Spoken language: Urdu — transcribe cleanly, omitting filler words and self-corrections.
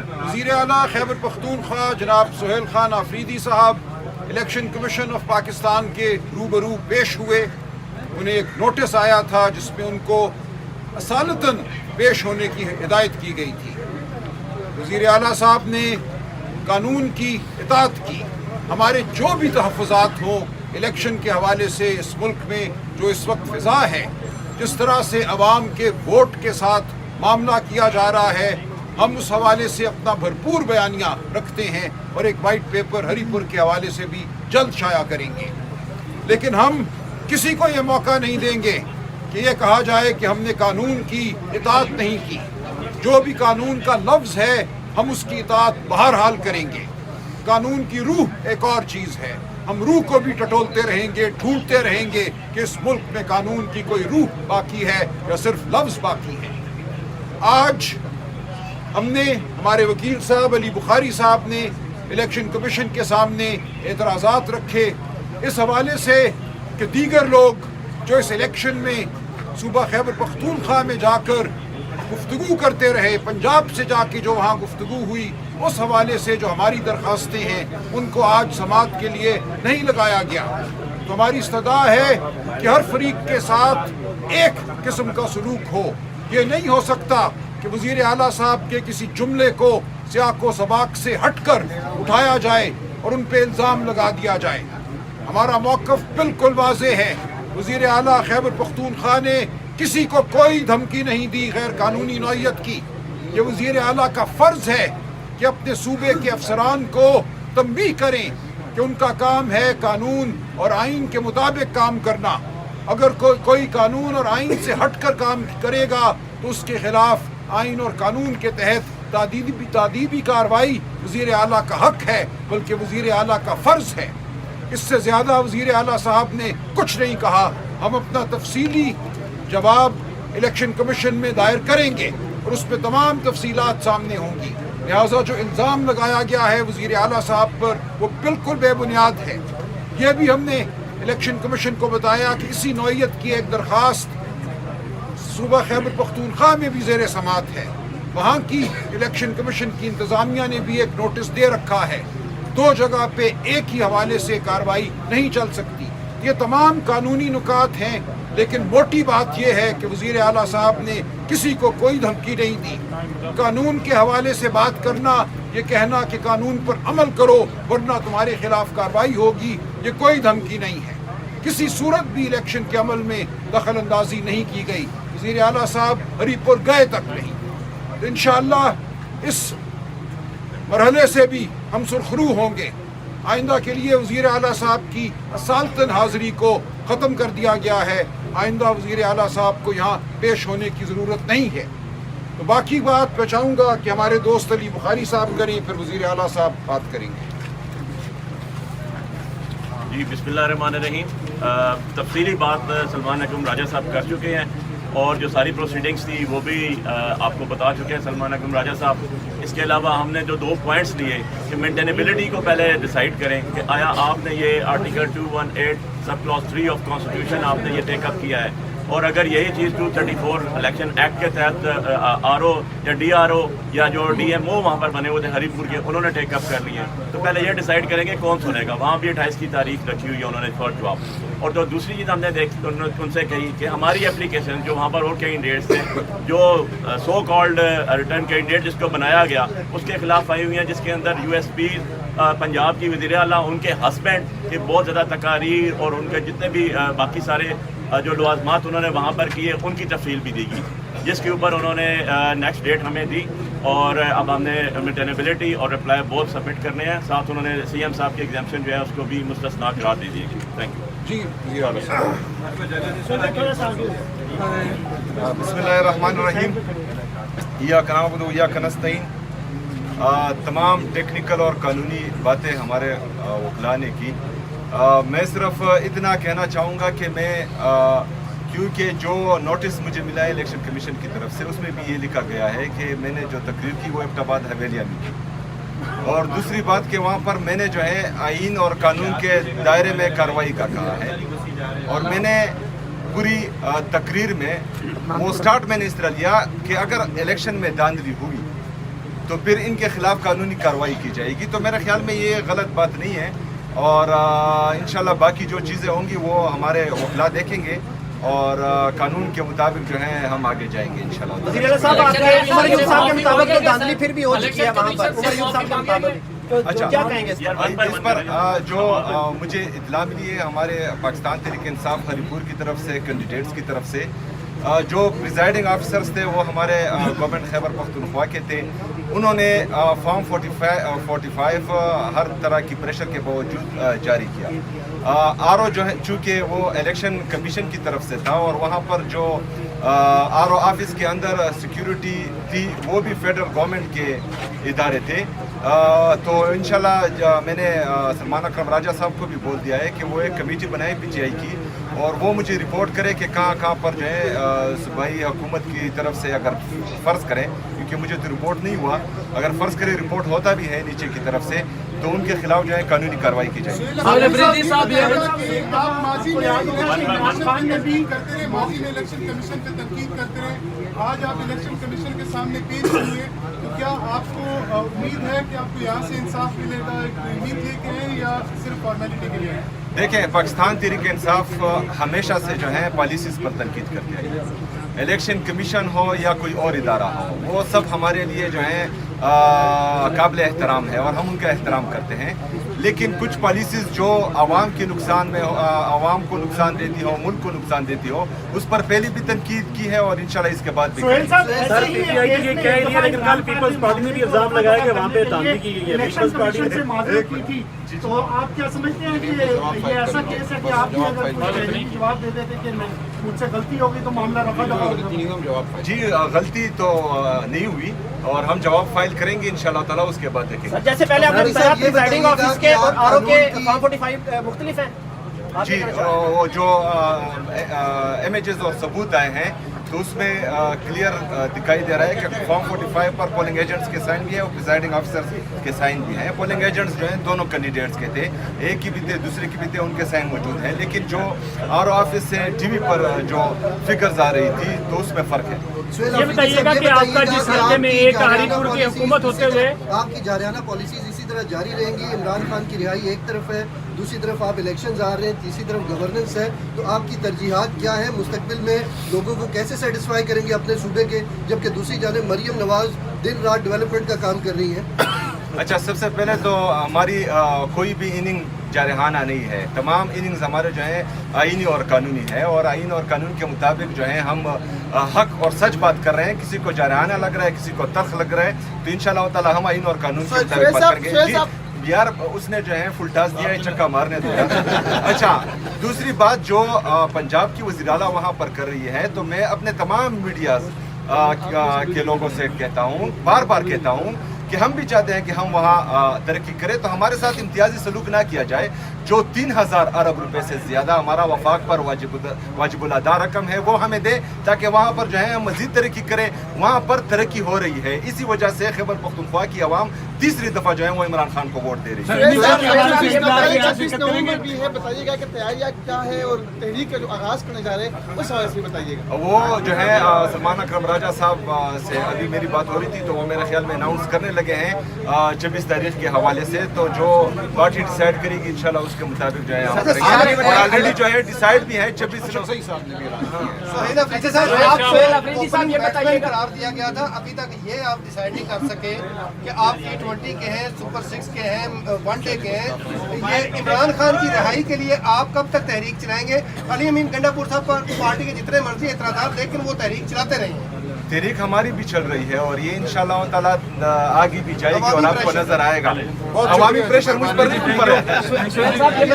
وزیر اعلیٰ خیبر پختونخوا جناب سہیل خان آفریدی صاحب الیکشن کمیشن آف پاکستان کے روبرو پیش ہوئے. انہیں ایک نوٹس آیا تھا جس میں ان کو اصالتاً پیش ہونے کی ہدایت کی گئی تھی. وزیر اعلیٰ صاحب نے قانون کی اطاعت کی. ہمارے جو بھی تحفظات ہوں الیکشن کے حوالے سے اس ملک میں جو اس وقت فضا ہے، جس طرح سے عوام کے ووٹ کے ساتھ معاملہ کیا جا رہا ہے، ہم اس حوالے سے اپنا بھرپور بیانیہ رکھتے ہیں اور ایک وائٹ پیپر ہری پور کے حوالے سے بھی جلد شائع کریں گے. لیکن ہم کسی کو یہ موقع نہیں دیں گے کہ یہ کہا جائے کہ ہم نے قانون کی اطاعت نہیں کی. جو بھی قانون کا لفظ ہے ہم اس کی اطاعت بہرحال کریں گے. قانون کی روح ایک اور چیز ہے. ہم روح کو بھی ٹٹولتے رہیں گے، ڈھونڈتے رہیں گے کہ اس ملک میں قانون کی کوئی روح باقی ہے یا صرف لفظ باقی ہے. آج ہم نے ہمارے وکیل صاحب علی بخاری صاحب نے الیکشن کمیشن کے سامنے اعتراضات رکھے اس حوالے سے کہ دیگر لوگ جو اس الیکشن میں صوبہ خیبر پختونخوا میں جا کر گفتگو کرتے رہے، پنجاب سے جا کے جو وہاں گفتگو ہوئی، اس حوالے سے جو ہماری درخواستیں ہیں ان کو آج سماعت کے لیے نہیں لگایا گیا. تو ہماری استدعا ہے کہ ہر فریق کے ساتھ ایک قسم کا سلوک ہو. یہ نہیں ہو سکتا کہ وزیر اعلیٰ صاحب کے کسی جملے کو سیاق و سباق سے ہٹ کر اٹھایا جائے اور ان پہ الزام لگا دیا جائے. ہمارا موقف بالکل واضح ہے. وزیر اعلیٰ خیبر پختونخوا نے کسی کو کوئی دھمکی نہیں دی غیر قانونی نوعیت کی. یہ وزیر اعلیٰ کا فرض ہے کہ اپنے صوبے کے افسران کو تنبیہ کریں کہ ان کا کام ہے قانون اور آئین کے مطابق کام کرنا. اگر کوئی قانون اور آئین سے ہٹ کر کام کرے گا تو اس کے خلاف آئین اور قانون کے تحت تعدیبی کارروائی وزیر اعلیٰ کا حق ہے، بلکہ وزیر اعلیٰ کا فرض ہے. اس سے زیادہ وزیر اعلیٰ صاحب نے کچھ نہیں کہا. ہم اپنا تفصیلی جواب الیکشن کمیشن میں دائر کریں گے اور اس پہ تمام تفصیلات سامنے ہوں گی. لہٰذا جو الزام لگایا گیا ہے وزیر اعلیٰ صاحب پر وہ بالکل بے بنیاد ہے. یہ بھی ہم نے الیکشن کمیشن کو بتایا کہ اسی نوعیت کی ایک درخواست صوبہ خیبر پختونخوا میں بھی زیر سماعت ہے. وہاں کی الیکشن کمیشن کی انتظامیہ نے بھی ایک نوٹس دے رکھا ہے. دو جگہ پہ ایک ہی حوالے سے کارروائی نہیں چل سکتی. یہ تمام قانونی نکات ہیں، لیکن موٹی بات یہ ہے کہ وزیر اعلیٰ صاحب نے کسی کو کوئی دھمکی نہیں دی. قانون کے حوالے سے بات کرنا، یہ کہنا کہ قانون پر عمل کرو ورنہ تمہارے خلاف کارروائی ہوگی، یہ کوئی دھمکی نہیں ہے. کسی صورت بھی الیکشن کے عمل میں دخل اندازی نہیں کی گئی. وزیر اعلیٰ صاحب ہری پور گئے تک نہیں. انشاءاللہ اس مرحلے سے بھی ہم سرخرو ہوں گے. آئندہ کے لیے وزیر اعلیٰ صاحب کی اصالتاً حاضری کو ختم کر دیا گیا ہے. آئندہ وزیر اعلیٰ صاحب کو یہاں پیش ہونے کی ضرورت نہیں ہے. تو باقی بات میں چاہوں گا کہ ہمارے دوست علی بخاری صاحب کریں، پھر وزیر اعلیٰ صاحب بات کریں گے. جی بسم اللہ الرحمن الرحیم. تفصیلی بات سلمان اکرم راجہ صاحب کر چکے ہیں اور جو ساری پروسیڈنگز تھی وہ بھی آپ کو بتا چکے ہیں سلمان اکرم راجہ صاحب. اس کے علاوہ ہم نے جو 2 پوائنٹس لیے کہ مینٹینیبلٹی کو پہلے ڈیسائیڈ کریں کہ آیا آپ نے یہ article 218 sub class 3 of constitution آپ نے یہ ٹیک اپ کیا ہے، اور اگر یہی چیز 234 الیکشن ایکٹ کے تحت آر او یا ڈی آر او یا جو ڈی ایم او وہاں پر بنے ہوئے تھے ہری پور کے، انہوں نے ٹیک اپ کر لیے، تو پہلے یہ ڈیسائیڈ کریں گے کون سنے گا. وہاں بھی 28 کی تاریخ رکھی ہوئی ہے انہوں نے فار جواب. اور تو دوسری چیز ہم نے ان سے کہی کہ ہماری اپلیکیشن جو وہاں پر اور کینڈیڈیٹس تھے، جو سو کالڈ ریٹرن کینڈیڈیٹ جس کو بنایا گیا اس کے خلاف آئی ہوئی ہیں، جس کے اندر یو ایس پی پنجاب کی وزیر اعلیٰ، ان کے ہسبینڈ کے بہت زیادہ تقاریر اور ان کے جتنے بھی باقی سارے جو لوازمات انہوں نے وہاں پر کیے ان کی تفصیل بھی دی گئی، جس کے اوپر انہوں نے نیکسٹ ڈیٹ ہمیں دی. اور اب ہم نے مینٹینیبلٹی اور رپلائی بہت سبمٹ کرنے ہیں. ساتھ انہوں نے سی ایم صاحب کی ایگزامشن جو ہے اس کو بھی مستثنا قرار دے دی گئی. Thank you. جی وزیر اعلیٰ صاحب. بسم اللہ الرحمن الرحیم. ایاک نعبد و ایاک نستعین. تمام ٹیکنیکل اور قانونی باتیں ہمارے وکلاء نے کی. میں صرف اتنا کہنا چاہوں گا کہ میں کیونکہ جو نوٹس مجھے ملا ہے الیکشن کمیشن کی طرف سے، اس میں بھی یہ لکھا گیا ہے کہ میں نے جو تقریر کی وہ ایبٹ حویلیہ میں کی، اور دوسری بات کہ وہاں پر میں نے جو ہے آئین اور قانون کے دائرے میں کارروائی کا کہا ہے. اور میں نے پوری تقریر میں وہ سٹارٹ میں نے اس طرح لیا کہ اگر الیکشن میں دھاندلی ہوئی تو پھر ان کے خلاف قانونی کارروائی کی جائے گی. تو میرے خیال میں یہ غلط بات نہیں ہے, اور انشاءاللہ باقی جو چیزیں ہوں گی وہ ہمارے وکلاء دیکھیں گے, اور قانون کے مطابق جو ہے ہم آگے جائیں گے انشاءاللہ. وزیر اعلیٰ صاحب عمر ایوب صاحب کے مطابق تو دھاندلی پھر بھی ہو چکی ہے وہاں پر, عمر ایوب صاحب کے مطابق اچھا کیا کہیں گے اس پر جو مجھے اطلاع ملی ہے ہمارے پاکستان تحریک انصاف ہری پور کی طرف سے کینڈیڈیٹس کی طرف سے, جو پریزائڈنگ آفیسرز تھے وہ ہمارے گورنمنٹ خیبر پختونخوا کے تھے, انہوں نے فارم 45 ہر طرح کی پریشر کے باوجود جاری کیا. آر او جو ہے چونکہ وہ الیکشن کمیشن کی طرف سے تھا, اور وہاں پر جو آر او آفس کے اندر سیکیورٹی تھی وہ بھی فیڈرل گورنمنٹ کے ادارے تھے. تو انشاءاللہ میں نے سلمان اکرم راجہ صاحب کو بھی بول دیا ہے کہ وہ ایک کمیٹی بنائے پی ٹی آئی کی, اور وہ مجھے رپورٹ کرے کہ کہاں کہاں پر جو ہے صوبائی حکومت کی طرف سے اگر فرض کریں, کیونکہ مجھے تو رپورٹ نہیں ہوا, اگر فرض کرے رپورٹ ہوتا بھی ہے نیچے کی طرف سے تو ان کے خلاف جو ہے قانونی کارروائی کی جائے گی. الیکشن کمیشن پہ تنقید کرتے رہے, آج آپ الیکشن کمیشن کے سامنے پیش ہوئے, تو کیا آپ کو امید ہے کہ آپ کو یہاں سے انصاف ملے گا, امید لے کے ہیں یا صرف فارمیلٹی کے لیے؟ دیکھیں, پاکستان تحریک انصاف ہمیشہ سے جو ہے پالیسیز پر تنقید کرتے ہیں. الیکشن کمیشن ہو یا کوئی اور ادارہ ہو, وہ سب ہمارے لیے جو ہے قابل احترام ہے اور ہم ان کا احترام کرتے ہیں. لیکن کچھ پالیسیز جو عوام کے نقصان میں عوام کو نقصان دیتی ہو, ملک کو نقصان دیتی ہو, اس پر پہلے بھی تنقید کی ہے اور انشاءاللہ اس کے بعد بھی. سہیل صاحب پی ٹی آئی کے لیے کہہ رہی ہے, لیکن کل پیپلز پارٹی نے بھی الزام لگایا کہ وہاں پہ دھاندلی کی گئی ہے. پیپلز پارٹی سے معذرت کی تھی, تو آپ کیا سمجھتے ہیں کہ یہ ایسا کیس ہے کہ آپ بھی اگر جواب دے دیتے کہ مجھ سے غلطی ہوگی تو معاملہ رفع دفع ہوگا؟ جی غلطی تو نہیں ہوئی, اور ہم جواب فائل کریں گے انشاءاللہ تعالیٰ, اس کے بعد دیکھیں گے. جیسے پہلے آپ نے بتایا پریزائڈنگ آفس کے اور آر او کے فارم 45 مختلف ہیں. جی وہ جو امیجز اور ثبوت آئے ہیں تو اس میں کلیئر دکھائی دے رہا ہے کہ فارم 45 پر پولنگ ایجنٹس کے سائن بھی ہیں اور پریزائڈنگ آفیسرز کے سائن بھی ہیں. پولنگ ایجنٹس جو ہیں دونوں کینڈیڈیٹس کے تھے, ایک کی بھی تھے دوسرے کی بھی تھے, ان کے سائن موجود ہیں. لیکن جو آر او آفس سے ٹی وی پر جو فگرز آ رہی تھی تو اس میں فرق ہے. یہ بتائیے گا کہ آپ کا جس حلقے میں ایک ہری پور کی حکومت ہوتے ہوئے آپ کی جارحانہ پالیسیز اسی طرح جاری رہیں گی. عمران خان کی رہائی ایک طرف ہے, دوسری طرف آپ الیکشنز آ رہے ہیں, تیسری طرف گورننس ہے, تو آپ کی ترجیحات کیا ہیں؟ مستقبل میں لوگوں کو کیسے سیٹسفائی کریں گے اپنے صوبے کے, جبکہ دوسری جانب مریم نواز دن رات ڈیولپمنٹ کا کام کر رہی ہے؟ اچھا, سب سے پہلے تو ہماری کوئی بھی اننگ جارحانہ نہیں ہے. تمام اننگز ہمارے جو ہیں آئینی اور قانونی ہے, اور آئین اور قانون کے مطابق جو ہے ہم حق اور سچ بات کر رہے ہیں. کسی کو جارحانہ لگ رہا ہے, کسی کو تلخ لگ رہا ہے, تو انشاءاللہ تعالی ہم آئین اور قانون کے مطابق بات کریں گے. یار اس نے جو ہے فل ٹاس دیا ہے, چکا مارنے دیا. اچھا, دوسری بات جو پنجاب کی وزیر اعلیٰ وہاں پر کر رہی ہے, تو میں اپنے تمام میڈیاز کے لوگوں سے کہتا ہوں, بار بار کہتا ہوں کہ ہم بھی چاہتے ہیں کہ ہم وہاں ترقی کریں, تو ہمارے ساتھ امتیازی سلوک نہ کیا جائے. جو 3000 ارب روپے سے زیادہ ہمارا وفاق پر واجب الادا رقم ہے وہ ہمیں دے, تاکہ وہاں پر جو ہے ہم مزید ترقی کریں. وہاں پر ترقی ہو رہی ہے, اسی وجہ سے خیبر پختونخوا کی عوام تیسری دفعہ جو ہے وہ عمران خان کو ووٹ دے رہی ہے. بتائیے گا کہ تیاریاں کیا ہے اور تحریک کا جو آغاز کرنے جا رہے ہیں اس حوالے سے بتائیے گا. وہ جو ہے سلمان اکرم راجہ صاحب سے ابھی میری بات ہو رہی تھی, تو وہ میرے خیال میں اناؤنس کرنے لگے ہیں 26 تاریخ کے حوالے سے. تو جو پارٹی ڈیسائیڈ کرے گی انشاءاللہ اس کے مطابق جو ہے ہم کریں گے, اور آلریڈی جو ہے ڈیسائیڈ بھی ہے 26 صاحب یہ بتائیے قرار دیا گیا تھا, ابھی تک یہ آپ ڈیسائیڈ نہیں کر سکے کہ آپ T20 کے ہیں, سپر 6 کے ہیں, ون ڈے کے ہیں. یہ عمران خان کی رہائی کے لیے آپ کب تک تحریک چلائیں گے؟ علی امین گنڈا پور صاحب پر پارٹی کے جتنے مرضی اعتراضات, لیکن وہ تحریک چلاتے رہے ہیں. تحریک ہماری بھی چل رہی ہے, اور یہ انشاءاللہ تعالیٰ آگے بھی جائے گی, اور آپ کو نظر آئے گا. عوامی پریشر مجھ پر نہیں, اوپر ہے.